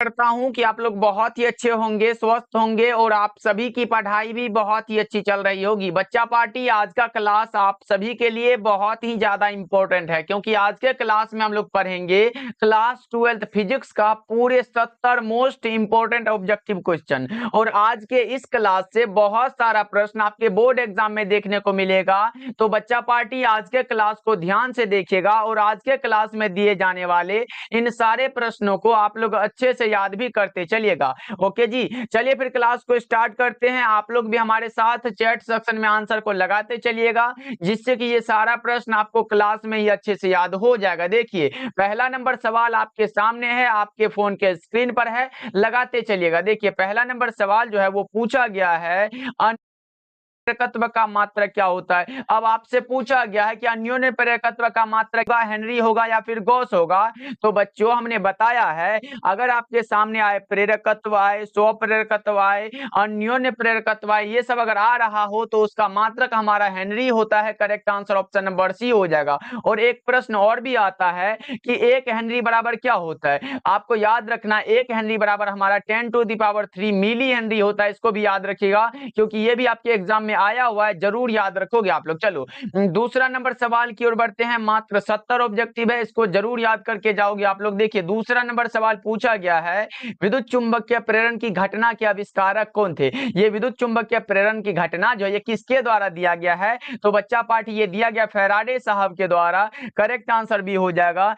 करता हूं कि आप लोग बहुत ही अच्छे होंगे, स्वस्थ होंगे और आप सभी की पढ़ाई भी बहुत ही अच्छी चल रही होगी। बच्चा पार्टी आज का क्लास आप सभी के लिए बहुत ही ज्यादा इंपॉर्टेंट है, क्योंकि आज के क्लास में हम लोग पढ़ेंगे क्लास 12th फिजिक्स का पूरे 70 मोस्ट इंपॉर्टेंट ऑब्जेक्टिव क्वेश्चन। और आज के इस क्लास से बहुत सारा प्रश्न आपके बोर्ड एग्जाम में देखने को मिलेगा। तो बच्चा पार्टी आज के क्लास को ध्यान से देखिएगा और आज के क्लास में दिए जाने वाले इन सारे प्रश्नों को आप लोग अच्छे से याद भी करते चलिएगा। ओके जी, चलिए फिर क्लास को स्टार्ट करते हैं। आप लोग भी हमारे साथ चैट सेक्शन में आंसर को लगाते चलिएगा, जिससे कि ये सारा प्रश्न आपको क्लास में ही अच्छे से याद हो जाएगा। देखिए, पहला नंबर सवाल आपके सामने है, आपके फोन के स्क्रीन पर है, लगाते चलिएगा। देखिए, पहला नंबर सवाल जो है वो पूछा गया है, प्रेरकत्व का मात्रक क्या होता है। अब आपसे पूछा गया है कि अन्योन्य प्रेरकत्व का मात्रक हेनरी होगा या फिर गॉस होगा। तो बच्चों, हमने बताया है अगर आपके सामने आए प्रेरकत्व आए, स्वप्रेरकत्व आए, अन्योन्य प्रेरकत्व आए, ये सब अगर आ रहा हो तो उसका मात्रक हमारा हेनरी होता है। Correct answer option number C हो जाएगा। और एक प्रश्न और भी आता है कि 1 हेनरी बराबर क्या होता है। आपको याद रखना, 1 हेनरी बराबर हमारा 10⁻³ मिली हेनरी होता है। इसको भी याद रखिएगा, क्योंकि ये भी आपके एग्जाम में आया हुआ है, जरूर याद रखोगे आप लोग। चलो दूसरा नंबर सवाल की ओर बढ़ते हैं। मात्र 70 ऑब्जेक्टिव है, इसको जरूर याद करके जाओगे आप लोग। देखिए, दूसरा नंबर सवाल पूछा गया है, विद्युत चुंबकीय प्रेरण की घटना के आविष्कारक कौन थे। ये विद्युत चुंबकीय प्रेरण की घटना जो है ये किसके द्वारा दिया गया है। तो बच्चा पार्टी ये दिया गया फैराडे साहब के द्वारा। करेक्ट आंसर भी हो जाएगा,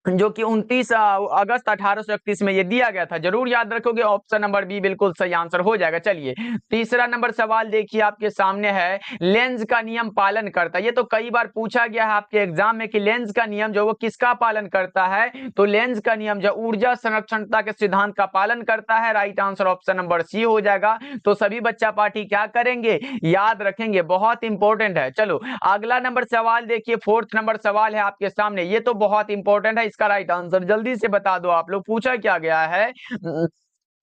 जो कि 29 अगस्त 1831 में ये दिया गया था। जरूर याद रखोगे, ऑप्शन नंबर बी बिल्कुल सही आंसर हो जाएगा। चलिए, तीसरा नंबर सवाल देखिए आपके सामने है, लेंज का नियम पालन करता है। ये तो कई बार पूछा गया है आपके एग्जाम में कि लेंज का नियम जो वो किसका पालन करता है। तो लेंज का नियम जो ऊर्जा संरक्षणता के सिद्धांत का पालन करता है। Right answer option number C हो जाएगा। तो सभी बच्चा पार्टी क्या करेंगे, याद रखेंगे, बहुत इंपॉर्टेंट है। चलो अगला नंबर सवाल देखिए, फोर्थ नंबर सवाल है आपके सामने। ये तो बहुत इंपॉर्टेंट है, इसका राइट आंसर जल्दी से बता दो आप लोग। पूछा क्या गया है,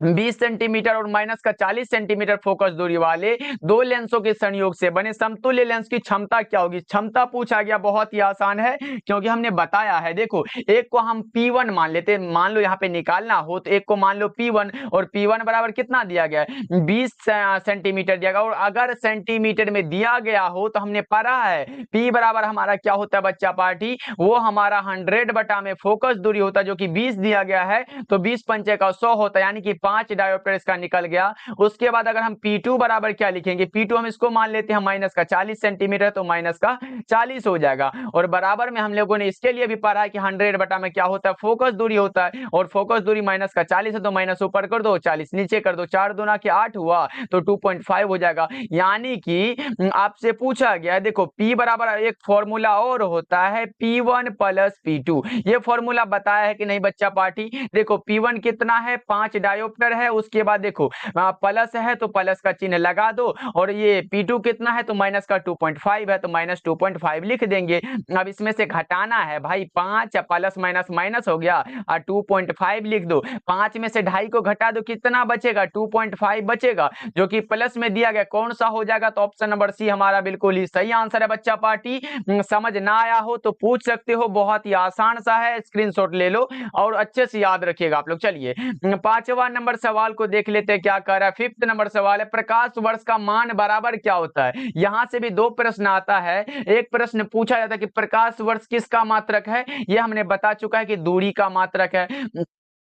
20 सेंटीमीटर और माइनस का 40 सेंटीमीटर फोकस दूरी वाले दो लेंसों के संयोग से बने समतुल्य लेंस की क्षमता क्या होगी। क्षमता पूछा गया, बहुत ही आसान है, क्योंकि हमने बताया है। देखो, एक को हम P1 मान लेते हैं, मान लो यहाँ पे निकालना हो तो एक को मान लो P1, और P1 बराबर कितना दिया गया है, 20 सेंटीमीटर दिया गया। और अगर सेंटीमीटर में दिया गया हो तो हमने पढ़ा है P बराबर हमारा क्या होता है बच्चा पार्टी, वो हमारा 100 बटा में फोकस दूरी होता है, जो कि 20 दिया गया है। तो 20 पंचे का 100 होता है, यानी कि 5 डायोप्टर इसका निकल गया। उसके बाद अगर हम P2 बराबर क्या लिखेंगे, P2 हम इसको मान लेते हैं माइनस का 40 सेंटीमीटर, तो माइनस का 40 हो जाएगा। और बराबर में हम लोगों ने इसके लिए भी पढ़ा है कि 100 बटा में क्या होता है, फोकस दूरी होता है। और फोकस दूरी माइनस का 40 है, तो माइनस ऊपर कर दो, 40 नीचे कर दो, 4 दूना के 8 हुआ, तो 2.5 हो जाएगा। यानी कि आपसे पूछा गया, देखो P बराबर एक फॉर्मूला और होता है P1 प्लस P2। ये फॉर्मूला बताया है कि नहीं बच्चा पार्टी। देखो P1 कितना है, 5 डायोप्टर है। उसके बाद देखो प्लस है तो प्लस का चिन्ह लगा दो, और ये P2 कितना है तो माइनस का 2.5 है, तो माइनस 2.5 लिख देंगे। अब इसमें से घटाना है भाई, 5 प्लस माइनस माइनस हो गया, और 2.5 लिख दो। 5 में से 2.5 को घटा दो, कितना बचेगा, 2.5 बचेगा, जो कि प्लस में दिया गया। कौन सा हो जाएगा, तो ऑप्शन नंबर सी हमारा बिल्कुल ही सही आंसर है बच्चा पार्टी। समझ ना आया हो तो पूछ सकते हो, बहुत ही आसान सा है, स्क्रीनशॉट ले लो और अच्छे से याद रखिएगा आप लोग। चलिए पांचवा नंबर सवाल को देख लेते हैं क्या कर रहा है। फिफ्थ नंबर सवाल है, प्रकाश वर्ष का मान बराबर क्या होता है। यहां से भी दो प्रश्न आता है। एक प्रश्न पूछा जाता है कि प्रकाश वर्ष किसका मात्रक है, यह हमने बता चुका है कि दूरी का मात्रक है।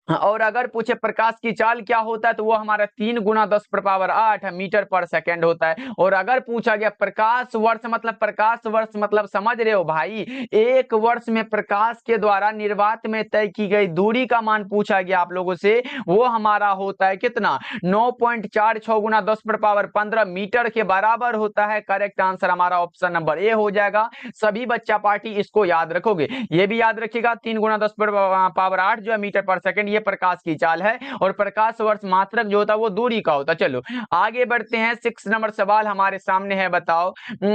और अगर पूछे प्रकाश की चाल क्या होता है, तो वो हमारा 3 गुना 10⁻8 मीटर पर सेकेंड होता है। और अगर पूछा गया प्रकाश वर्ष मतलब, प्रकाश वर्ष मतलब समझ रहे हो भाई, एक वर्ष में प्रकाश के द्वारा निर्वात में तय की गई दूरी का मान पूछा गया आप लोगों से, वो हमारा होता है कितना, 9.46 गुना 10⁻15 मीटर के बराबर होता है। करेक्ट आंसर हमारा ऑप्शन नंबर ए हो जाएगा। सभी बच्चा पार्टी इसको याद रखोगे। ये भी याद रखिएगा, 3 गुना 10⁻8 जो है मीटर पर सेकेंड, प्रकाश की चाल है। और प्रकाश वर्ष मात्रक जो होता है वो दूरी का होता है। चलो आगे बढ़ते हैं। 6 नंबर सवाल हमारे सामने है, बताओ।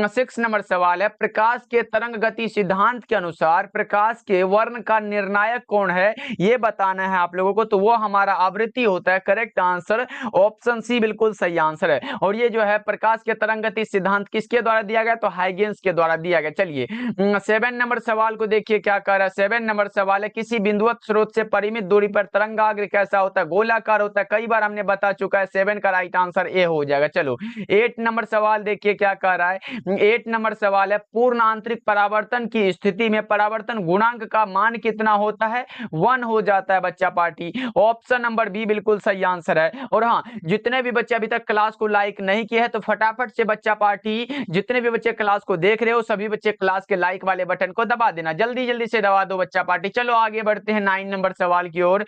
6 नंबर सवाल है, प्रकाश के तरंग गति सिद्धांत के अनुसार प्रकाश के वर्ण का निर्णायक कौन है, ये बताना है आप लोगों को। तो वो हमारा आवृत्ति होता है। करेक्ट आंसर ऑप्शन सी बिल्कुल सही आंसर है। और ये जो है प्रकाश के तरंग गति सिद्धांत किसके द्वारा दिया गया, तो हाइगेंस के द्वारा दिया गया। चलिए 7 नंबर सवाल को देखिए क्या कर रहा है। 7 नंबर सवाल है, किसी बिंदुवत स्रोत से परिमित दूरी पर तरंगाग्र कैसा होता है, गोलाकार होता है, कई बार हमने बता चुका है। 7 का राइट आंसर ए हो जाएगा। चलो 8 नंबर सवाल देखिए क्या कह रहा है। 8 नंबर सवाल है, पूर्ण आंतरिक परावर्तन की स्थिति में परावर्तन गुणांक का मान कितना होता है? 1 हो जाता है बच्चा पार्टी। ऑप्शन नंबर बी बिल्कुल सही आंसर है। और हाँ, जितने भी बच्चे अभी तक क्लास को लाइक नहीं किए हैं तो फटाफट से बच्चा पार्टी, जितने भी बच्चे क्लास को देख रहे हो सभी बच्चे क्लास के लाइक वाले बटन को दबा देना, जल्दी जल्दी से दबा दो बच्चा पार्टी। चलो आगे बढ़ते हैं 9 नंबर सवाल की ओर।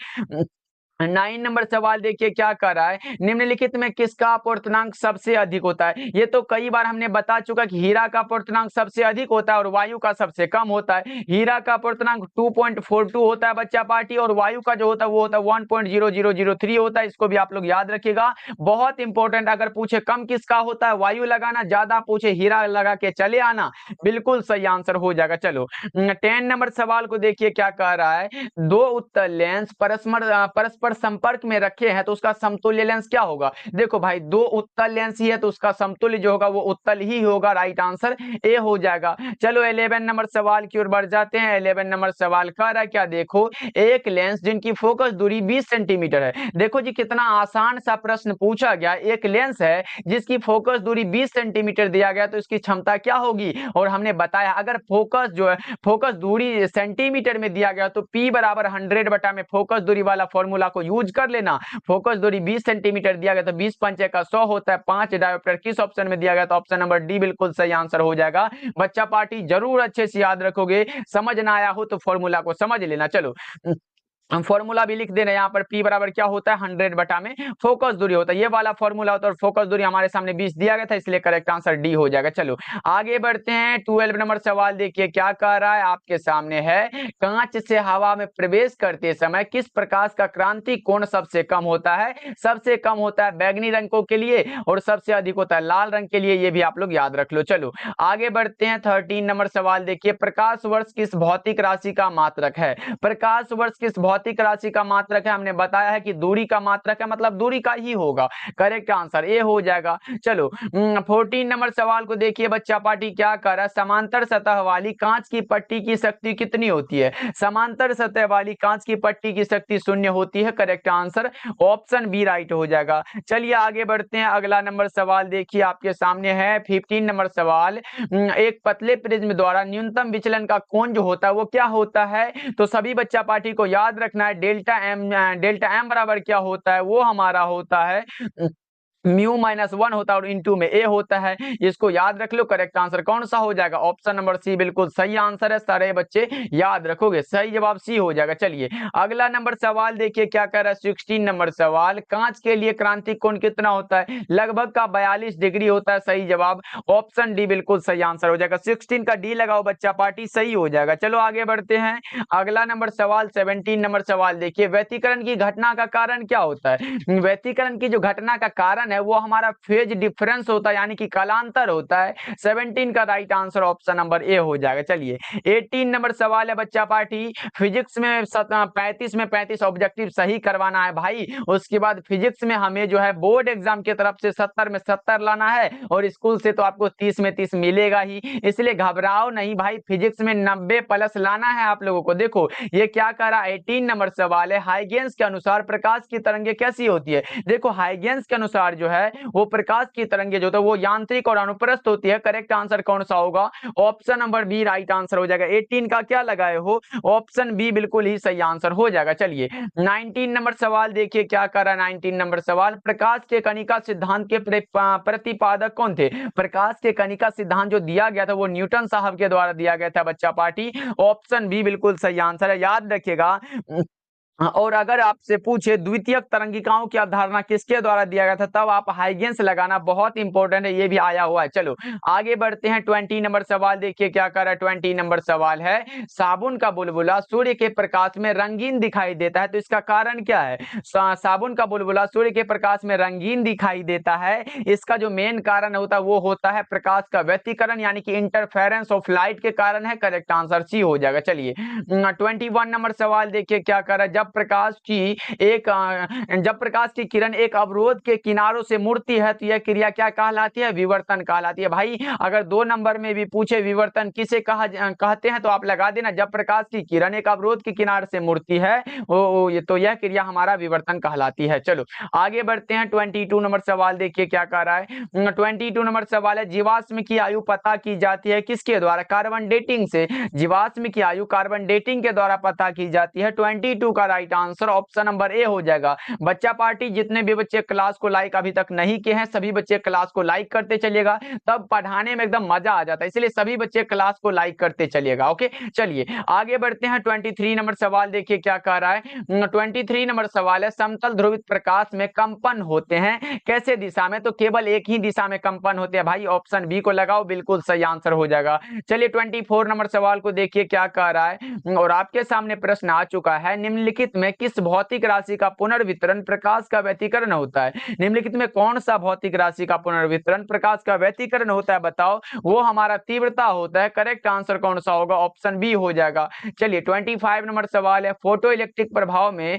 9 नंबर सवाल देखिए क्या कर रहा है, निम्नलिखित में किसका अपवर्तनांक सबसे अधिक होता है? ये तो कई बार हमने बता चुका कि हीरा का अपवर्तनांक सबसे अधिक होता है और वायु का सबसे कम होता है। हीरा का अपवर्तनांक 2.42 होता है बच्चा पार्टी, और वायु का जो होता है वो होता है 1.0003 होता है। इसको भी आप लोग याद रखिएगा, बहुत इंपॉर्टेंट। अगर पूछे कम किसका होता है, वायु लगाना, ज्यादा पूछे हीरा लगा के चले आना, बिल्कुल सही आंसर हो जाएगा। चलो 10 नंबर सवाल को देखिए क्या कह रहा है, दो उत्तल लेंस परस्पर संपर्क में रखे हैं तो उसका समतुल्य लेंस क्या होगा? देखो भाई, दो उत्तल लेंस ही है तो उसका समतुल्य जो होगा वो उत्तल ही होगा। राइट आंसर ए हो जाएगा। चलो 11 नंबर सवाल की ओर बढ़ जाते हैं। 11 नंबर सवाल कह रहा है क्या, देखो एक लेंस जिनकी फोकस दूरी 20 सेंटीमीटर है। देखो जी कितना आसान सा प्रश्न पूछा गया। एक लेंस है जिसकी फोकस दूरी 20 सेंटीमीटर दिया गया तो इसकी क्षमता क्या होगी? और हमने बताया अगर फोकस जो है, फोकस दूरी सेंटीमीटर में दिया गया तो P बराबर 100 बटा में फोकस दूरी वाला फॉर्मूला को यूज कर लेना। फोकस दूरी 20 सेंटीमीटर दिया गया तो 20 पंचे का 100 होता है। 5 डायोप्टर किस ऑप्शन में दिया गया? तो ऑप्शन नंबर डी बिल्कुल सही आंसर हो जाएगा। बच्चा पार्टी जरूर अच्छे से याद रखोगे, समझ ना आया हो तो फॉर्मूला को समझ लेना। चलो हम फॉर्मूला भी लिख दे रहे हैं यहाँ पर। P बराबर क्या होता है? 100 बटा में फोकस दूरी होता है, ये वाला फॉर्मूला होता है। और फोकस दूरी हमारे सामने 20 दिया गया था, इसलिए करेक्ट आंसर डी हो जाएगा। चलो आगे बढ़ते हैं। 12 नंबर सवाल देखिए क्या कह रहा है आपके सामने है, कांच से हवा में प्रवेश करते समय किस प्रकाश का क्रांति कोण सबसे कम होता है? सबसे कम होता है बैगनी रंगों के लिए और सबसे अधिक होता है लाल रंग के लिए, ये भी आप लोग याद रख लो। चलो आगे बढ़ते हैं। 13 नंबर सवाल देखिए, प्रकाश वर्ष किस भौतिक राशि का मात्रक है? प्रकाश वर्ष किस भौतिक राशि का मात्रक है? हमने बताया है कि दूरी का मात्रक है, मतलब दूरी का ही होगा। करेक्ट आंसर ए हो जाएगा। चलो 14 नंबर सवाल को देखिए बच्चा पार्टी क्या कर रहा है, समांतर सतह वाली कांच की पट्टी की शक्ति कितनी होती है? समांतर सतह वाली कांच की पट्टी की शक्ति 0 होती है। Correct answer option B right हो जाएगा। चलिए आगे बढ़ते हैं। अगला नंबर सवाल देखिए आपके सामने है 15 नंबर सवाल, एक पतले प्रिज्म द्वारा न्यूनतम विचलन का कोण जो होता है वो क्या होता है? तो सभी बच्चा पार्टी को याद रखना है, डेल्टा एम बराबर क्या होता है? वो हमारा होता है μ-1 होता है और इंटू में ए होता है। इसको याद रख लो। करेक्ट आंसर कौन सा हो जाएगा? ऑप्शन नंबर सी बिल्कुल सही आंसर है। सारे बच्चे याद रखोगे, सही जवाब सी हो जाएगा। चलिए अगला नंबर सवाल देखिए क्या कर रहा है। 16 नंबर सवाल, कांच के लिए क्रांतिक कोण कितना होता है? लगभग का 42 डिग्री होता है। सही जवाब ऑप्शन डी बिल्कुल सही आंसर हो जाएगा। 16 का डी लगाओ बच्चा पार्टी, सही हो जाएगा। चलो आगे बढ़ते हैं। अगला नंबर सवाल 17 नंबर सवाल देखिए, व्यतिकरण की घटना का कारण क्या होता है? व्यतिकरण की जो घटना का कारण है वो हमारा फेज डिफरेंस होता है, यानी कि कालांतर होता है। 17 का right answer option number A हो जाएगा। चलिए 18 नंबर सवाल है बच्चा पार्टी, फिजिक्स में 35 में 35 ऑब्जेक्टिव सही करवाना है भाई। उसके बाद फिजिक्स में हमें जो है बोर्ड एग्जाम की तरफ से 70 में 70 लाना है और स्कूल से तो आपको 30 में 30 मिलेगा ही, इसलिए घबराओ नहीं भाई। फिजिक्स में 90 प्लस लाना है आप लोगों को। देखो ये क्या कह रहा है, 18 नंबर सवाल है, हाइगेंस के अनुसार प्रकाश की तरंगे कैसी होती है? देखो हाइगेंस के अनुसार जो है वो प्रकाश की तरंगे जो है वो यांत्रिक और अनुप्रस्थ होती है। करेक्ट आंसर कौन सा होगा? Option number B right answer हो जाएगा। 18 का क्या लगाए हो? ऑप्शन बी बिल्कुल ही सही आंसर हो जाएगा। चलिए 19 नंबर सवाल देखिए क्या कर रहा है। 19 नंबर सवाल, प्रकाश के कणिका सिद्धांत के प्रतिपादक कौन थे? प्रकाश के कणिका सिद्धांत जो दिया गया था वो न्यूटन साहब के द्वारा दिया गया था बच्चा पार्टी। ऑप्शन बी बिल्कुल सही आंसर है, याद रखिएगा। और अगर आपसे पूछे द्वितीयक तरंगिकाओं की अवधारणा किसके द्वारा दिया गया था, तब आप हाइगेंस लगाना, बहुत इंपॉर्टेंट है, ये भी आया हुआ है। चलो आगे बढ़ते हैं। 20 नंबर सवाल देखिए क्या कर रहा है। 20 नंबर सवाल है, साबुन का बुलबुला सूर्य के प्रकाश में रंगीन दिखाई देता है, तो इसका कारण क्या है? साबुन का बुलबुला सूर्य के प्रकाश में रंगीन दिखाई देता है, इसका जो मेन कारण होता है वो होता है प्रकाश का व्यतिकरण, यानी कि इंटरफेरेंस ऑफ लाइट के कारण है। करेक्ट आंसर सी हो जाएगा। चलिए 21 नंबर सवाल देखिए क्या कर रहा है, जब जब प्रकाश की किरण एक अवरोध के किनारों से मुड़ती है तो यह क्रिया क्या कहलाती है? विवर्तन कहलाती है। भाई अगर 2 नंबर में भी पूछे विवर्तन किसे कहते हैं तो आप लगा देना, जब प्रकाश की किरण एक अवरोध के किनारे से मुड़ती है तो यह क्रिया हमारा विवर्तन कहलाती है। चलो आगे बढ़ते हैं। 22 नंबर सवाल देखिए क्या कह रहा है। 22 नंबर सवाल है, जीवाश्म की आयु पता की जाती है किसके द्वारा? कार्बन डेटिंग से। जीवाश्म की आयु कार्बन डेटिंग के द्वारा पता की जाती है। 22 का right answer option number A हो जाएगा। बच्चा पार्टी जितने भी बच्चे क्लास को लाइक अभी तक नहीं किए हैं सभी बच्चे क्लास को लाइक करते चलिएगा, तब पढ़ाने में एकदम मजा आ जाता है, इसलिए सभी बच्चे क्लास को लाइक करते चलिएगा। ओके चलिए आगे बढ़ते हैं। 23 नंबर सवाल देखिए क्या कह रहा है। 23 नंबर सवाल है, समतल ध्रुवित प्रकाश में कंपन होते हैं कैसे दिशा में? तो केवल एक ही दिशा में कंपन होते हैं। भाई ऑप्शन बी को लगाओ, बिल्कुल सही आंसर हो जाएगा। चलिए 24 नंबर सवाल को देखिए क्या कह रहा है और आपके सामने प्रश्न आ चुका है। निम्नलिखित में किस भौतिक राशि का पुनर्वितरण प्रकाश का व्यतिकरण होता है? निम्नलिखित में कौन सा भौतिक राशि का पुनर्वितरण प्रकाश का व्यतिकरण होता है? बताओ। वो हमारा तीव्रता होता है। करेक्ट आंसर कौन सा होगा? ऑप्शन बी हो जाएगा। चलिए 25 नंबर सवाल है, फोटो इलेक्ट्रिक प्रभाव में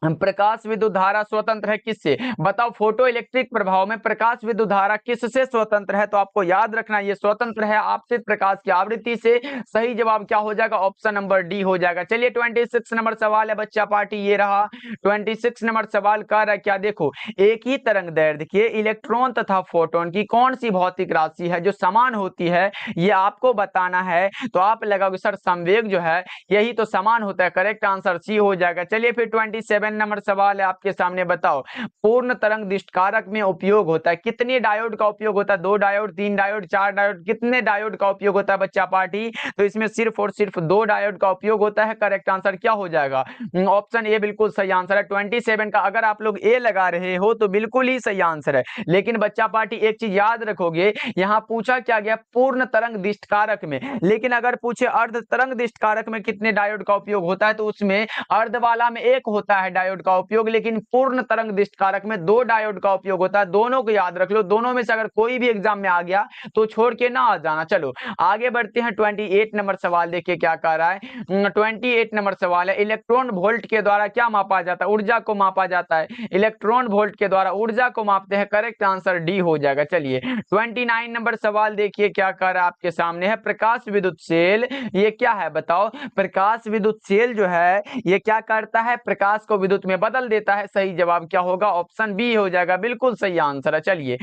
प्रकाश विद्युत धारा स्वतंत्र है किससे? बताओ। फोटो इलेक्ट्रिक प्रभाव में प्रकाश विद्युत धारा किससे स्वतंत्र है? तो आपको याद रखना ये स्वतंत्र है आपतित प्रकाश की आवृत्ति से। सही जवाब क्या हो जाएगा? ऑप्शन नंबर डी हो जाएगा। चलिए 26 नंबर सवाल है बच्चा पार्टी, ये रहा 26 नंबर सवाल कर रहा है क्या? देखो, एक ही तरंग दैर्ध्य के इलेक्ट्रॉन तथा फोटोन की कौन सी भौतिक राशि है जो समान होती है, ये आपको बताना है। तो आप लगाओगे सर संवेग जो है यही तो समान होता है। करेक्ट आंसर सी हो जाएगा। चलिए फिर 27 नंबर सवाल है आपके सामने, बताओ। पूर्ण तरंग दिष्टकारक में उपयोग होता है कितने डायोड का उपयोग होता है? 2 डायोड, 3 डायोड, 4 डायोड, कितने डायोड का उपयोग होता है बच्चा पार्टी? तो इसमें सिर्फ और सिर्फ 2 डायोड का उपयोग होता है। करेक्ट आंसर क्या हो जाएगा? ऑप्शन ए बिल्कुल सही आंसर है। 27 का अगर आप लोग ए लगा रहे हो तो बिल्कुल ही सही आंसर है। लेकिन बच्चा पार्टी एक चीज याद रखोगे, यहां पूछा क्या गया? पूर्ण तरंग दिष्टकारक में। लेकिन अगर पूछे अर्ध तरंग दिष्टकारक में कितने डायोड का उपयोग होता है तो उसमें अर्ध वाला में 1 होता है डायोड का उपयोग, लेकिन पूर्ण तरंग दिष्टकारक में 2 डायोड का उपयोग होता है। दोनों को याद रख लो, दोनों में से अगर कोई भी एग्जाम में आ गया तो छोड़ के ना आ जाना। चलो आगे बढ़ते हैं। 28 नंबर सवाल देखिए क्या कह रहा है। 28 नंबर सवाल है, इलेक्ट्रॉन वोल्ट के द्वारा क्या मापा जाता है? ऊर्जा को मापा जाता है। इलेक्ट्रॉन वोल्ट के द्वारा ऊर्जा को मापते हैं। करेक्ट आंसर डी हो जाएगा। चलिए 29 नंबर सवाल देखिए क्या कह रहा है आपके सामने है, प्रकाश विद्युत सेल ये क्या है? बताओ। प्रकाश विद्युत सेल जो है ये क्या करता है? प्रकाश को विद्युत में बदल देता है। सही जवाब क्या होगा? ऑप्शन बी हो जाएगा, बिल्कुल सही आंसर है। चलिए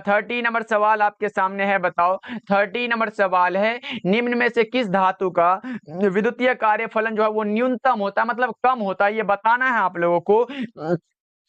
30 नंबर सवाल आपके सामने है, बताओ। 30 नंबर सवाल है, निम्न में से किस धातु का विद्युतीय कार्यफलन जो है वो न्यूनतम होता है, मतलब कम होता है, ये बताना है आप लोगों को।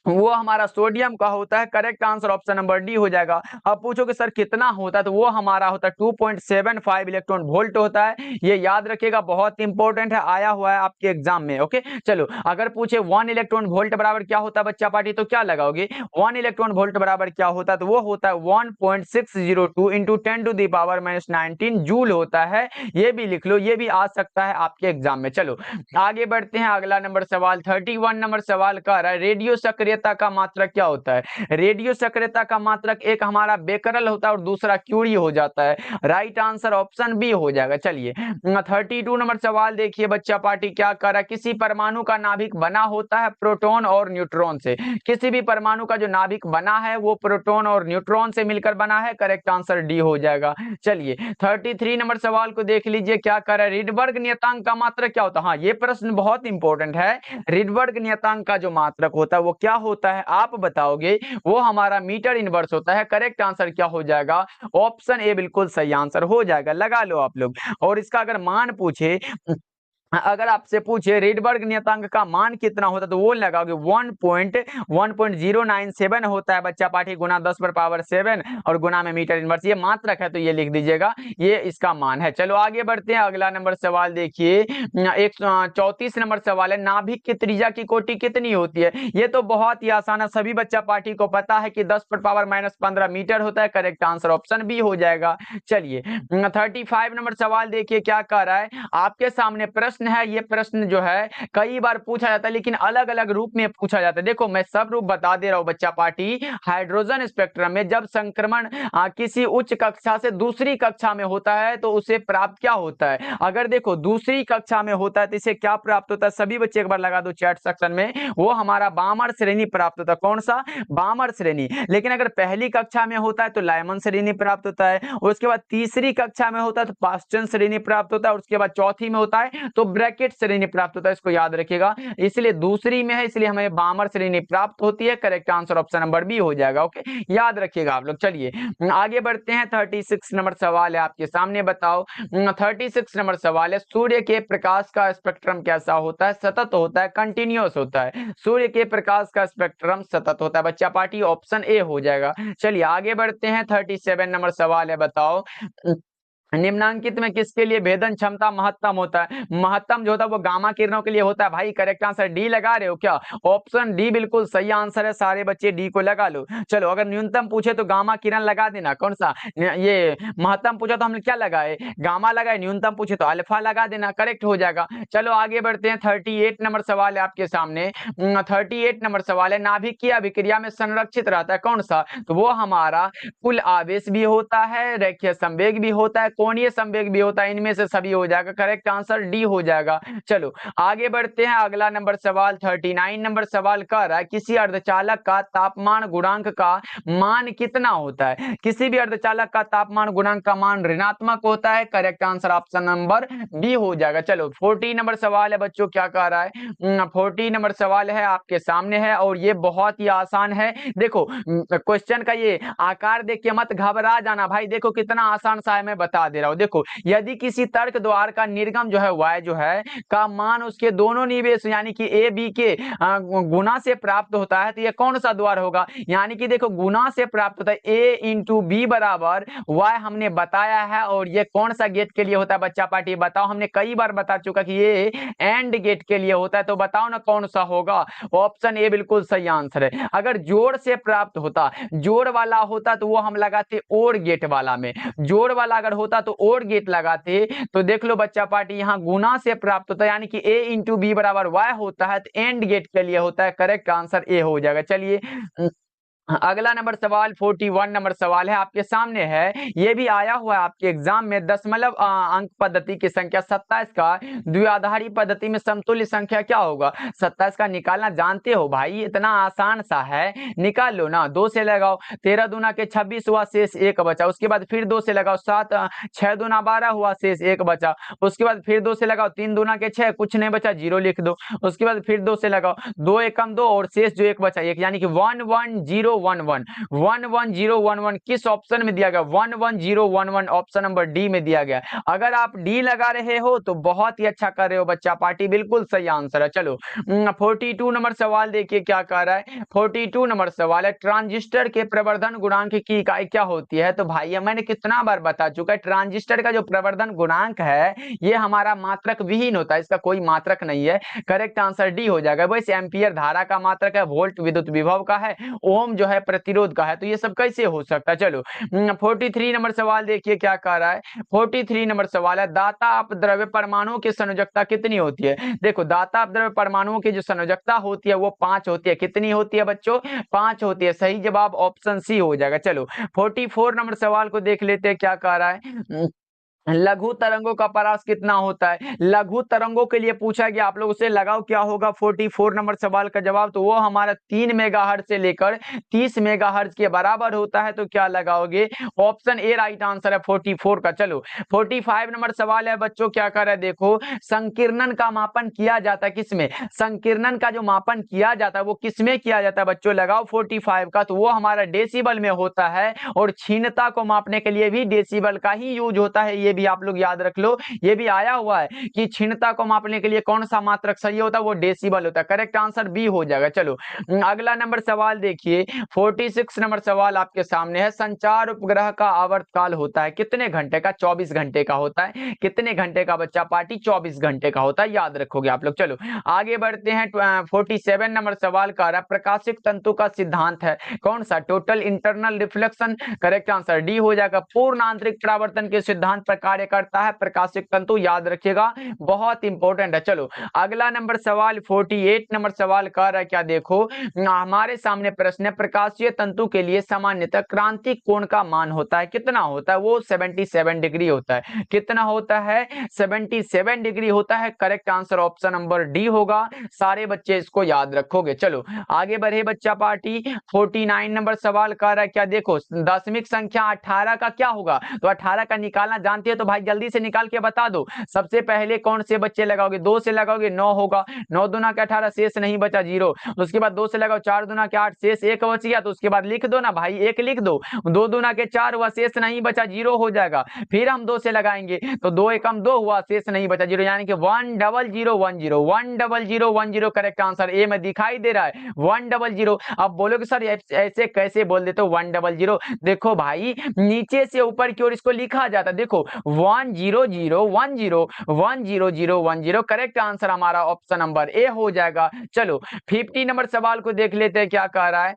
वो हमारा सोडियम का होता है। Correct answer option number D हो जाएगा। अब पूछोगे सर कितना होता है, तो वो हमारा होता है 2.75 इलेक्ट्रॉन वोल्ट होता है। ये याद रखिएगा, बहुत इंपॉर्टेंट है, आया हुआ है आपके एग्जाम में। ओके चलो अगर पूछे 1 इलेक्ट्रॉन वोल्ट बराबर क्या होता है बच्चा पार्टी, तो क्या लगाओगे? 1 इलेक्ट्रॉन वोल्ट बराबर क्या होता है? तो वो होता है 1.602 इंटू 10⁻⁻19 जूल होता है। ये भी लिख लो, ये भी आ सकता है आपके एग्जाम में। चलो आगे बढ़ते हैं। अगला नंबर सवाल 31 नंबर सवाल का रहा है, रेडियो सक्रियता का मात्रक क्या होता है? रेडियो सक्रियता का मात्रक एक हमारा बेकरल होता है और दूसरा क्यूरी हो जाता है। राइट आंसर ऑप्शन बी हो जाएगा। चलिए 32 नंबर सवाल देखिए बच्चा पार्टी क्या कर रहा है, किसी परमाणु का नाभिक बना होता है प्रोटॉन और न्यूट्रॉन से। किसी भी परमाणु का जो नाभिक बना है वो प्रोटॉन और न्यूट्रॉन से मिलकर बना है। करेक्ट आंसर डी हो जाएगा। चलिए 33 नंबर सवाल को देख लीजिए क्या कर रहा है, रिडबर्ग नियतांक का मात्रक क्या होता है? हाँ ये प्रश्न बहुत इंपॉर्टेंट है। रिडबर्ग नियतांक का जो मात्रक होता है वो क्या होता है आप बताओगे? वो हमारा मीटर इनवर्स होता है। करेक्ट आंसर क्या हो जाएगा? ऑप्शन ए बिल्कुल सही आंसर हो जाएगा, लगा लो आप लोग। और इसका अगर मान पूछे, अगर आपसे पूछे रिडबर्ग नियतांक का मान कितना होता है तो वो लगाओगे 1.1097 होता है बच्चा पाठी, गुना 10⁻7 और गुना में मीटर इनवर्स। ये मात्रक है तो ये लिख दीजिएगा, ये इसका मान है। चलो आगे बढ़ते हैं। अगला नंबर सवाल देखिए 34 नंबर सवाल है, नाभिक की त्रिज्या की कोटि कितनी होती है? ये तो बहुत ही आसान है, सभी बच्चा पाठी को पता है कि 10⁻−15 मीटर होता है। करेक्ट आंसर ऑप्शन बी हो जाएगा। चलिए 35 नंबर सवाल देखिए क्या कह रहा है, आपके सामने प्रश्न प्रश्न है, ये प्रश्न जो है कई बार पूछा जाता है, लेकिन अलग अलग रूप में पूछा जाता है। देखो मैं सब रूप बता दे रहा हूं बच्चा पार्टी। हाइड्रोजन स्पेक्ट्रम में जब संक्रमण किसी उच्च कक्षा से दूसरी कक्षा में होता है तो उसे प्राप्त क्या होता है। अगर देखो दूसरी कक्षा में होता है तो इसे क्या प्राप्त होता है, सभी बच्चे एक बार लगा दो चैट सेक्शन में, वो हमारा बामर श्रेणी प्राप्त होता है। कौन सा, बामर श्रेणी। लेकिन अगर पहली कक्षा में होता है तो लाइमन श्रेणी प्राप्त होता है, उसके बाद तीसरी कक्षा में होता है तो पास्चन श्रेणी प्राप्त होता है, और उसके बाद चौथी में होता है तो ब्रैकेट श्रेणी प्राप्त होता है। इसको याद रखिएगा, इसलिए दूसरी में है इसलिए हमें बामर श्रेणी प्राप्त होती है। Correct answer option number B हो जाएगा। ओके, याद रखिएगा आप लोग। चलिए आगे बढ़ते हैं। 36 नंबर सवाल है आपके सामने, बताओ। 36 नंबर सवाल है, सूर्य के प्रकाश का स्पेक्ट्रम कैसा होता है, सतत होता है, कंटिन्यूअस होता है। सूर्य के प्रकाश का स्पेक्ट्रम सतत होता है बच्चा पार्टी, ऑप्शन ए हो जाएगा। चलिए आगे बढ़ते हैं। 37 नंबर सवाल है, बताओ निम्नांकित में किसके लिए भेदन क्षमता महत्तम होता है। महत्तम जो होता है वो गामा किरणों के लिए होता है। भाई करेक्ट आंसर डी लगा रहे हो क्या, ऑप्शन डी बिल्कुल सही आंसर है। सारे बच्चे डी को लगा लो। चलो अगर न्यूनतम पूछे तो गामा किरण लगा देना। कौन सा, ये महत्तम पूछा तो हमने क्या लगाए, गामा लगाए। न्यूनतम पूछे तो अल्फा लगा देना, करेक्ट हो जाएगा। चलो आगे बढ़ते हैं। 38 नंबर सवाल है आपके सामने। 38 नंबर सवाल है, नाभिक की अभिक्रिया में संरक्षित रहता है कौन सा, तो वो हमारा कुल आवेश भी होता है, रेखीय संवेग भी होता है, कोणीय संवेग भी होता है। इनमें से सभी हो जाएगा। करेक्ट आंसर डी हो जाएगा। चलो आगे बढ़ते हैं। अगला नंबर सवाल 39 नंबर सवाल कह रहा है, किसी अर्धचालक का तापमान गुणांक का मान कितना होता है। किसी भी अर्धचालक का तापमान गुणांक का मान ऋणात्मक होता है। Correct answer option number B हो जाएगा। चलो 40 नंबर सवाल है बच्चों, क्या कह रहा है, 40 नंबर सवाल है आपके सामने है, और ये बहुत ही आसान है। देखो क्वेश्चन का ये आकार देख के मत घबरा जाना भाई, देखो कितना आसान सा है, मैं बता दे रहा हूं। देखो यदि किसी तर्क द्वार का निर्गम जो है y जो है का मान उसके दोनों निवेश यानी कि ए बी के गुना से प्राप्त होता है, तो ये कौन सा द्वार होगा। यानी कि देखो गुना से प्राप्त होता है, ए इंटू बी बराबर y हमने बताया है, और ये कौन सा गेट के लिए होता है बच्चा पार्टी, बताओ। हमने कई बार बता चुका कि ये एंड गेट के लिए होता है, तो बताओ ना कौन सा होगा। ऑप्शन ए बिल्कुल सही आंसर है। अगर जोड़ से प्राप्त होता, जोड़ वाला होता तो वो हम लगाते और गेट वाला में, जोड़ वाला अगर होता तो और गेट लगाते। तो देख लो बच्चा पार्टी, यहाँ गुना से प्राप्त होता है यानी कि a इंटू बी बराबर y होता है, तो एंड गेट के लिए होता है। करेक्ट आंसर ए हो जाएगा। चलिए अगला नंबर सवाल 41 नंबर सवाल है आपके सामने है, ये भी आया हुआ है आपके एग्जाम में। दशमलव अंक पद्धति की संख्या 27 का द्विआधारी पद्धति में समतुल्य संख्या क्या होगा। 27 का निकालना जानते हो भाई, इतना आसान सा है, निकाल लो ना। 2 से लगाओ, 13 दूना के 26 हुआ, शेष 1 बचा। उसके बाद फिर 2 से लगाओ, 7 6 दूना 12 हुआ, शेष 1 बचा। उसके बाद फिर 2 से लगाओ, 3 दूना के 6, कुछ नहीं बचा, 0 लिख दो। उसके बाद फिर 2 से लगाओ, 2 एकम 2 और शेष जो 1 बचा 1, यानी कि 11011 किस ऑप्शन में दिया गया, 11011 ऑप्शन नंबर डी में दिया गया। अगर आप डी लगा रहे हो तो बहुत ही अच्छा कर रहे हो बच्चा पार्टी, बिल्कुल सही आंसर है। चलो 42 नंबर सवाल देखिए क्या कह रहा है। 42 नंबर सवाल है, ट्रांजिस्टर के प्रवर्धन गुणांक की इकाई क्या होती है। तो भाई मैंने कितना बार बता चुका है, ट्रांजिस्टर का जो प्रवर्धन गुणांक है ये हमारा मात्रक विहीन होता है, इसका कोई मात्रक नहीं है। करेक्ट आंसर डी हो जाएगा। वैसे एम्पियर धारा का मात्रक है, वोल्ट विद्युत विभव का है, ओम जो है प्रतिरोध का है, तो ये सब कैसे हो सकता है। चलो 43 नंबर सवाल देखिए क्या कह रहा है। 43 नंबर सवाल है, दाता अपद्रव्य परमाणुओं की संयोजकता कितनी होती है। देखो दाता अपद्रव्य परमाणुओं की जो संयोजकता होती है वो 5 होती है। कितनी होती है बच्चों, 5 होती है। सही जवाब ऑप्शन सी हो जाएगा। चलो 44 नंबर सवाल को देख लेते हैं क्या कह रहा है। लघु तरंगों का परास कितना होता है। लघु तरंगों के लिए पूछा गया, आप लोग उसे लगाओ क्या होगा 44 नंबर सवाल का जवाब, तो वो हमारा 3 मेगाहर्ट्ज से लेकर 30 मेगाहर्ट्ज के बराबर होता है। तो क्या लगाओगे, ऑप्शन ए राइट आंसर है 44 का। चलो 45 नंबर सवाल है बच्चों, क्या कर रहा है, देखो संकीर्णन का मापन किया जाता है किसमें, संकीर्णन का जो मापन किया जाता है वो किसमें किया जाता है बच्चों, लगाओ 45 का, तो वो हमारा डेसिबल में होता है। और क्षीणता को मापने के लिए भी डेसिबल का ही यूज होता है, ये भी आप लोग याद रख लो। ये भी आया हुआ है कि क्षीणता को मापने के लिए कौन सा मात्रक सही होता है, वो डेसिबल होता है। करेक्ट आंसर बी हो जाएगा। चलो अगला नंबर सवाल देखिए, 46 नंबर सवाल आपके सामने है, संचार उपग्रह का आवर्तकाल होता है कितने घंटे का, 24 घंटे का होता है। कितने घंटे का बच्चा पार्टी, 24 घंटे का होता है, याद रखोगे आप लोग। चलो आगे बढ़ते हैं। 47 नंबर सवाल का रहा, प्रकाशिक तंतु का सिद्धांत है कौन सा, total internal reflection. Correct answer D हो जाएगा। पूर्ण आंतरिक परावर्तन के सिद्धांत पर कार्य करता है प्रकाशिक तंतु, याद रखिएगा, बहुत इंपॉर्टेंट है। चलो अगला नंबर सवाल 48 नंबर सवाल कर रहा है क्या, देखो हमारे सामने प्रश्न है, प्रकाशीय तंतु के लिए सामान्यतः क्रांतिक कोण का मान होता है, कितना होता है? वो 77 डिग्री होता है। कितना होता है? 77 डिग्री होता है। Correct answer option number D होगा। सारे बच्चे इसको याद रखोगे। चलो आगे बढ़े बच्चा पार्टी। 49 नंबर सवाल कर रहा है क्या, देखो दशमिक संख्या 18 का क्या होगा? तो 18 का निकालना जानते हो तो भाई जल्दी से निकाल के बता दो। सबसे पहले कौन से बच्चे लगाओगे? 2 से लगाओगे 9 होगा, 9 दूना के 18, शेष नहीं बचा 0। उसके बाद 2 से लगाओ 4 दूना के 8, शेष 1 बच गया, तो उसके बाद लिख दो ना भाई, 1 लिख दो। 2 दूना के 4 हुआ, शेष नहीं बचा 0 हो जाएगा। फिर हम 2 से लगाएंगे तो 2 एकम 2 हुआ, शेष नहीं बचा 0, यानी कि 10010 10010 करेक्ट आंसर ए में दिखाई दे रहा है 100। अब बोलोगे सर ऐसे कैसे बोल देते हो 100? देखो भाई नीचे से ऊपर की ओर इसको लिखा जाता है, देखो 10010 करेक्ट आंसर हमारा ऑप्शन नंबर ए हो जाएगा। चलो 50 नंबर सवाल को देख लेते हैं क्या कह रहा है।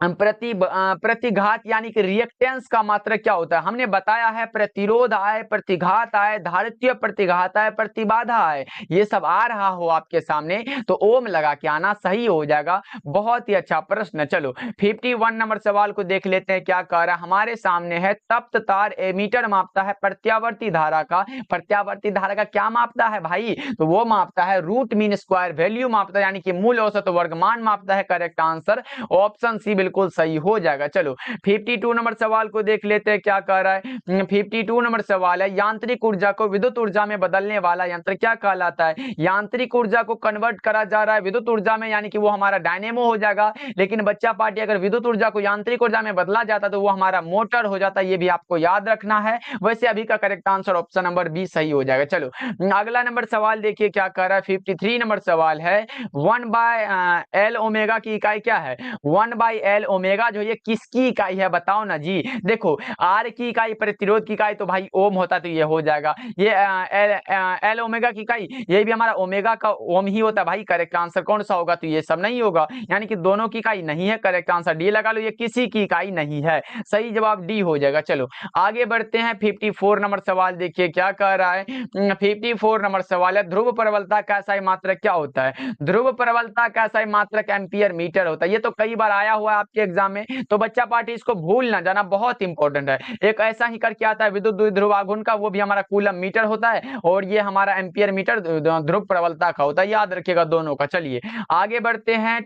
प्रतिघात यानी कि रिएक्टेंस का मात्रक क्या होता है? हमने बताया है प्रतिरोध आए, प्रतिघात आए, धारित्व प्रतिघात आए, प्रतिबाधा आए, ये सब आ रहा हो आपके सामने तो ओम लगा के आना, सही हो जाएगा। बहुत ही अच्छा प्रश्न। चलो 51 नंबर सवाल को देख लेते हैं क्या कह रहा है। हमारे सामने है तप्त तार एमीटर मापता है प्रत्यावर्ती धारा का। प्रत्यावर्ती धारा का क्या मापता है भाई? तो वो मापता है रूट मीन स्क्वायर वैल्यू मापता है, यानी कि मूल औसत वर्गमान मापता है। करेक्ट आंसर ऑप्शन सी बिल्कुल सही हो जाएगा। चलो 52 नंबर सवाल को देख लेते हैं क्या कह रहा है। 52 नंबर सवाल है, यांत्रिक ऊर्जा को विद्युत ऊर्जा में बदलने वाला यंत्र क्या कहलाता है? यांत्रिक ऊर्जा को कन्वर्ट करा जा रहा है विद्युत ऊर्जा में, यानी कि वो हमारा डायनेमो हो जाएगा। लेकिन बच्चा पार्टी अगर विद्युत ऊर्जा को यांत्रिक ऊर्जा में बदला जाता तो वो हमारा मोटर हो जाता, ये भी आपको याद रखना है। वैसे अभी का correct answer option number B सही हो जाएगा। चलो अगला नंबर सवाल देखिए क्या कह रहा है। 53 नंबर सवाल है 1/L ओमेगा की इकाई क्या है? 1/L ओमेगा जो ये किसकी इकाई है बताओ ना जी। देखो आर की इकाई प्रतिरोध की इकाई तो भाई ओम होता तो ये हो जाएगा। ये एल ओमेगा की इकाई ये भी हमारा ओमेगा का ओम ही होता है भाई। करेक्ट आंसर कौन सा होगा? तो ये सब नहीं होगा, यानी कि दोनों की इकाई नहीं है। करेक्ट आंसर डी लगा लो, ये किसी की इकाई नहीं है। सही जवाब डी हो जाएगा। चलो आगे बढ़ते हैं। 54 नंबर सवाल देखिए क्या कह रहा है। 54 नंबर सवाल है, ध्रुव प्रबलता का SI मात्रक क्या होता है? ध्रुव प्रबलता का SI मात्रक एम्पियर मीटर होता है। ये तो कई बार आया हुआ है आपके एग्जाम में, तो बच्चा पार्टी इसको भूल ना जाना, बहुत इंपॉर्टेंट है। एक ऐसा ही करके आता है विद्युत द्विध्रुव आघूर्ण का, वो भी हमारा कूलम मीटर होता है, और ये हमारा एम्पियर मीटर ध्रुव प्रबलता का होता है। याद रखिएगा दोनों का। चलिए आगे बढ़ते हैं।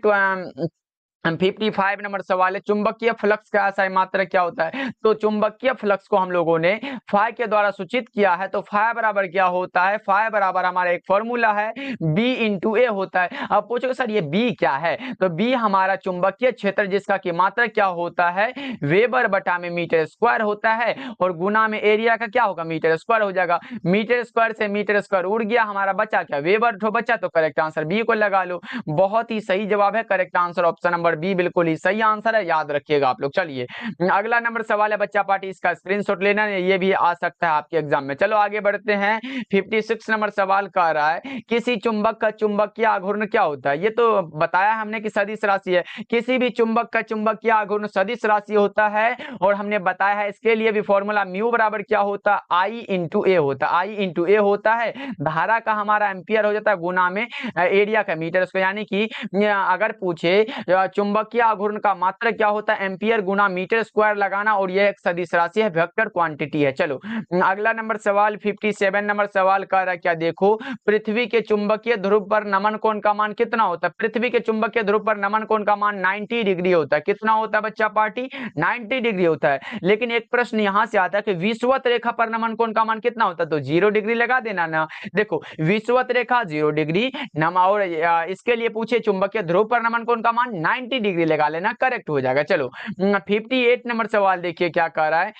55 नंबर सवाल है, चुंबकीय फ्लक्स का SI मात्रक क्या होता है? तो चुंबकीय फ्लक्स को हम लोगों ने फाई के द्वारा सूचित किया है। तो फाई बराबर क्या होता है? फाई बराबर हमारा एक फॉर्मूला है B इंटू ए होता है। अब पूछोगे सर ये B क्या है? तो B हमारा चुंबकीय क्षेत्र जिसका की मात्रक क्या होता है? वेबर बटा में मीटर स्क्वायर होता है, और गुना में एरिया का क्या होगा? मीटर स्क्वायर हो जाएगा। मीटर स्क्वायर से मीटर स्क्वायर उड़ गया, हमारा बचा क्या? वेबर तो बचा, तो करेक्ट आंसर B को लगा लो। बहुत ही सही जवाब है। Correct answer option number B बिल्कुल ही सही आंसर है, याद रखिएगा आप लोग। चलिए अगला नंबर सवाल है बच्चा पार्टी, इसका स्क्रीनशॉट लेना, ये भी आ सकता है आपके एग्जाम में। चलो आगे बढ़ते हैं। 56 नंबर सवाल कह रहा है, किसी चुंबक का चुंबकीय आघूर्ण क्या होता है? ये तो बताया हमने कि सदिश राशि है। किसी भी चुंबक का चुंबकीय आघूर्ण सदिश राशि होता है, और हमने बताया है इसके लिए भी फॉर्मूला म्यू बराबर क्या होता है? आई इंटू ए होता है। आई इंटू ए होता है, धारा का हमारा एम्पियर हो जाता है, गुना में एरिया का मीटर स्क्वायर। यानी कि अगर पूछे चुंबकीय आघूर्ण का मात्रक क्या होता है? एम्पियर गुना मीटर स्क्वायर लगाना, और यह एक सदिश राशि है, वेक्टर क्वांटिटी है। चलो अगला नंबर सवाल 57 नंबर सवाल कह रहा है क्या, देखो पृथ्वी के चुंबकीय ध्रुव पर नमन कोण का मान कितना होता है? पृथ्वी के चुंबकीय ध्रुव पर नमन कोण का मान 90 डिग्री होता है। कितना होता है बच्चा पार्टी? 90 डिग्री होता है। लेकिन एक प्रश्न यहां से आता है कि विषुवत रेखा पर नमन कोण का मान कितना होता है? तो 0 डिग्री लगा देना ना। देखो विषुवत रेखा 0 डिग्री और इसके लिए पूछे चुंबकीय ध्रुव पर नमन कोण का मान 90 डिग्री लगा लेना, करेक्ट हो जाएगा। चलो 58 नंबर सवाल देखिए क्या कह रहा है।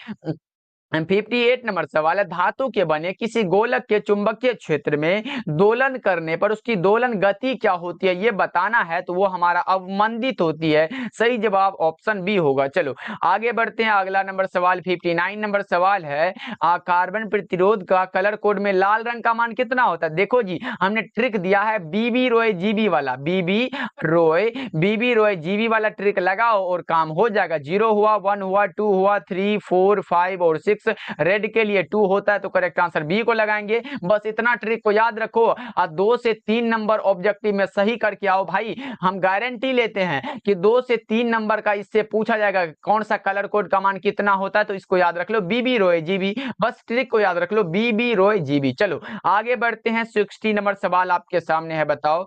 58 नंबर सवाल है, धातु के बने किसी गोलक के चुंबकीय क्षेत्र में दोलन करने पर उसकी दोलन गति क्या होती है? ये बताना है, तो वो हमारा अवमंदित होती है। सही जवाब ऑप्शन बी होगा। चलो आगे बढ़ते हैं। अगला नंबर सवाल 59 नंबर सवाल है, कार्बन प्रतिरोध का कलर कोड में लाल रंग का मान कितना होता है? देखो जी हमने ट्रिक दिया है बीबी रोय जीबी वाला, बीबी रोय जीबी वाला ट्रिक लगाओ और काम हो जाएगा। 0 हुआ, 1 हुआ, 2 हुआ, 3 4 5 और 6 6, रेड के लिए 2 होता है, तो करेक्ट आंसर बी को लगाएंगे। बस इतना ट्रिक को याद रखो और 2 से 3 नंबर ऑब्जेक्टिव में सही करके आओ भाई। हम गारंटी लेते हैं कि 2 से 3 नंबर का इससे पूछा जाएगा कौन सा कलर कोड का मान कितना होता है, तो इसको याद रख लो, बीबी रॉय जीबी, बस ट्रिक को याद रख लो, बीबी रॉय जीबी। चलो आगे बढ़ते हैं, 60 नंबर सवाल आपके सामने है, बताओ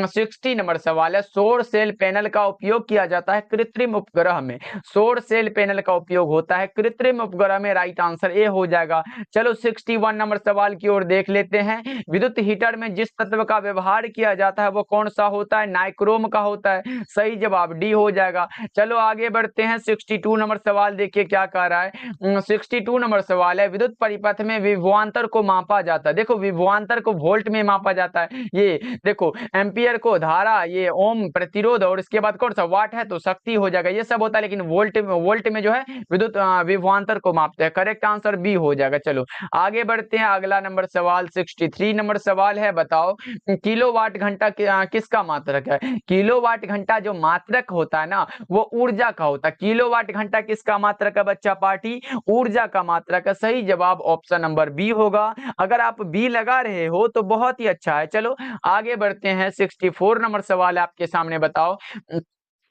60 नंबर सवाल है, सौर सेल पैनल का उपयोग किया जाता है कृत्रिम उपग्रह में। सौर सेल पैनल का उपयोग होता है कृत्रिम उपग्रह में, राइट आंसर ए हो जाएगा। चलो 61 नंबर सवाल की ओर देख लेते हैं, विद्युत हीटर में जिस तत्व का व्यवहार किया जाता है वो कौन सा होता है, नाइक्रोम का होता है, सही जवाब डी हो जाएगा। चलो आगे बढ़ते हैं, 62 नंबर सवाल देखिए क्या कह रहा है। 62 नंबर सवाल है, विद्युत परिपथ में विभवांतर को मापा जाता है। देखो विभवांतर को वोल्ट में मापा जाता है, ये देखो एम्पियर को धारा, ये ओम प्रतिरोध, और इसके बाद कौन सा वाट है तो शक्ति हो जाएगा, ये सब होता है, लेकिन वोल्ट में जो है विद्युत विभवांतर को मापते हैं, करेक्ट आंसर बी हो जाएगा। चलो आगे बढ़ते हैं, अगला नंबर सवाल 63 नंबर सवाल है, बताओ किलोवाट घंटा किसका मात्रक है। किलोवाट घंटा जो मात्रक होता है ना वो ऊर्जा का होता है। किलोवाट घंटा किसका मात्रक है बच्चा पार्टी, ऊर्जा का मात्रक है, सही जवाब ऑप्शन नंबर बी होगा। अगर आप बी लगा रहे हो तो बहुत ही अच्छा है। चलो आगे बढ़ते हैं, 64 नंबर सवाल है आपके सामने, बताओ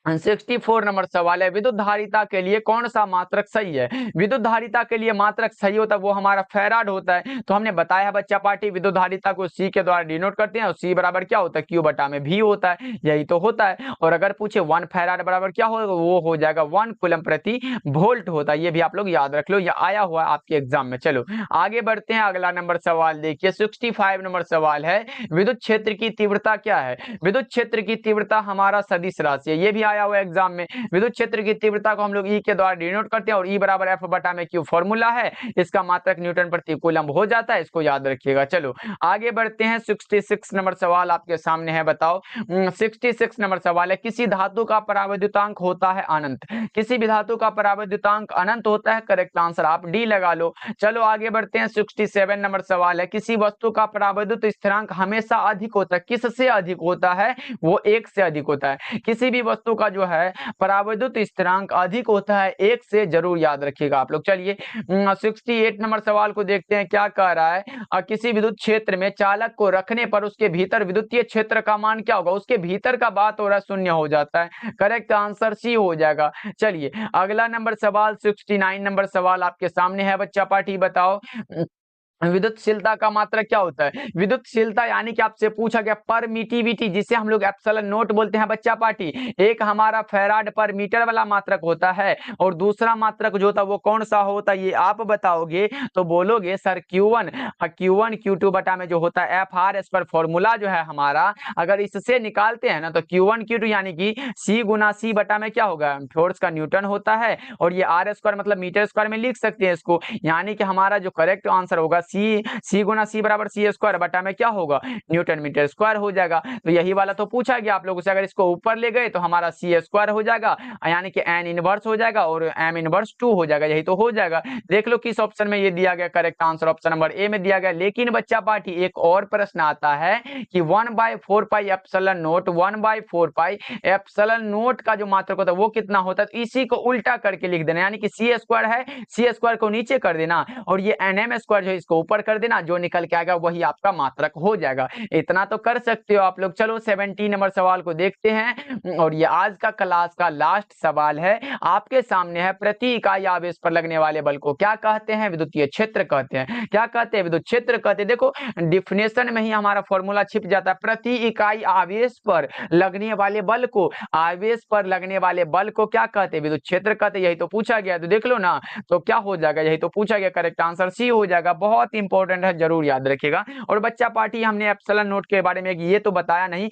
64 नंबर सवाल है, विद्युत धारिता के लिए कौन सा मात्रक सही है। विद्युत धारिता के लिए मात्रक सही होता है वो हमारा फैराड होता है। तो हमने बताया बच्चा पार्टी विद्युत धारिता को सी के द्वारा डिनोट करते हैं, और सी बराबर क्या होता है, क्यू बटा में भी होता है, यही तो होता है। और अगर पूछे 1 फैराड बराबर क्या होगा, वो हो जाएगा 1 कूलम प्रति वोल्ट होता है, ये भी आप लोग याद रख लो, ये आया हुआ है आपके एग्जाम में। चलो आगे बढ़ते हैं, अगला नंबर सवाल देखिए, 65 नंबर सवाल है, विद्युत क्षेत्र की तीव्रता क्या है। विद्युत क्षेत्र की तीव्रता हमारा सदिश राशि है, ये भी आया हुआ एग्जाम में। विद्युत क्षेत्र की तीव्रता को हम लोग ई के द्वारा डिनोट करते हैं, और ई बराबर एफ बटा में क्यू फॉर्मूला है, इसका मात्रक न्यूटन प्रति कूलम हो जाता है, इसको याद रखिएगा। चलो आगे बढ़ते हैं, 66 नंबर सवाल आपके सामने है, बताओ 66 नंबर सवाल है, किसी धातु का परावैद्युतांक होता है अनंत। किसी भी धातु का परावैद्युतांक अनंत होता है, करेक्ट आंसर आप डी लगा लो। चलो आगे बढ़ते हैं, 67 नंबर सवाल है, किसी वस्तु का परावैद्युत स्थिरांक हमेशा अधिक होता है, किससे अधिक होता है, वो 1 से अधिक होता है। किसी भी वस्तु का जो है परावैद्युत स्थिरांक अधिक होता है 1 से, जरूर याद रखिएगा आप लोग। चलिए 68 नंबर सवाल को देखते हैं क्या कह रहा है, किसी विद्युत क्षेत्र में चालक को रखने पर उसके भीतर विद्युतीय क्षेत्र का मान क्या होगा, उसके भीतर का बात हो रहा है, शून्य हो जाता है, करेक्ट आंसर सी हो जाएगा। चलिए अगला नंबर सवाल 69 नंबर सवाल आपके सामने है बच्चा पार्टी, बताओ विद्युतशीलता का मात्रक क्या होता है। विद्युतशीलता यानी कि आपसे पूछा गया परमिटिविटी, जिसे हम लोग एप्सिलॉन नोट बोलते हैं बच्चा पार्टी। एक हमारा फैराड पर मीटर वाला मात्रक होता है, और दूसरा मात्रक जो होता है वो कौन सा होता है, ये आप बताओगे तो बोलोगे सर Q1 Q1 Q2 बटा में जो होता है एफ आर एस पर फॉर्मूला जो है हमारा, अगर इससे निकालते हैं ना तो Q1 Q2 यानी कि C गुना C बटा में क्या होगा, फोर्स का न्यूटन होता है, और ये आर स्क्वायर मतलब मीटर स्क्वायर में लिख सकते हैं इसको, यानी कि हमारा जो करेक्ट आंसर होगा सी गुना सी बराबर सी स्क्वायर बटा में क्या होगा, न्यूटन मीटर स्क्वायर हो जाएगा। तो यही वाला तो पूछा गया आप लोगों से, अगर इसको ऊपर ले गए तो हमारा सी स्क्वायर हो जाएगा, यानी कि एन इनवर्स हो जाएगा, और एम इनवर्स 2 हो जाएगा, यही तो हो जाएगा। देख लो किस ऑप्शन में ये दिया गया, correct answer option number A में दिया गया। लेकिन बच्चा पार्टी एक और प्रश्न आता है कि 1/4 pi epsilon note 1/4 pi epsilon note का जो मात्रक होता है वो कितना होता है, तो इसी को उल्टा करके लिख देना, यानी कि सी स्क्वायर है, सी स्क्वायर को नीचे कर देना, और ये एन एम स्क्वायर जो है इसको ऊपर कर देना, जो निकल के आएगा वही आपका मात्रक हो जाएगा। इतना तो कर सकते हो आप लोग। चलो 70 नंबर सवाल को देखते हैं, और ये आज का क्लास का लास्ट सवाल है आपके सामने है, प्रति इकाई आवेश पर लगने वाले बल को क्या कहते हैं, विद्युतीय क्षेत्र कहते हैं। क्या कहते हैं, विद्युत क्षेत्र कहते हैं। देखो डिफिनेशन में ही हमारा फॉर्मूला छिप जाता है, प्रति इकाई आवेश पर लगने वाले बल को, आवेश पर लगने वाले बल को क्या कहते हैं, विद्युत क्षेत्र कहते हैं। यही तो पूछा गया, तो देख लो ना, तो क्या हो जाएगा, यही तो पूछा गया, करेक्ट आंसर सी हो जाएगा। बहुत इंपॉर्टेंट है, जरूर याद रखिएगा। और बच्चा पार्टी हमने एप्सिलॉन नोट के बारे में ये तो बताया नहीं,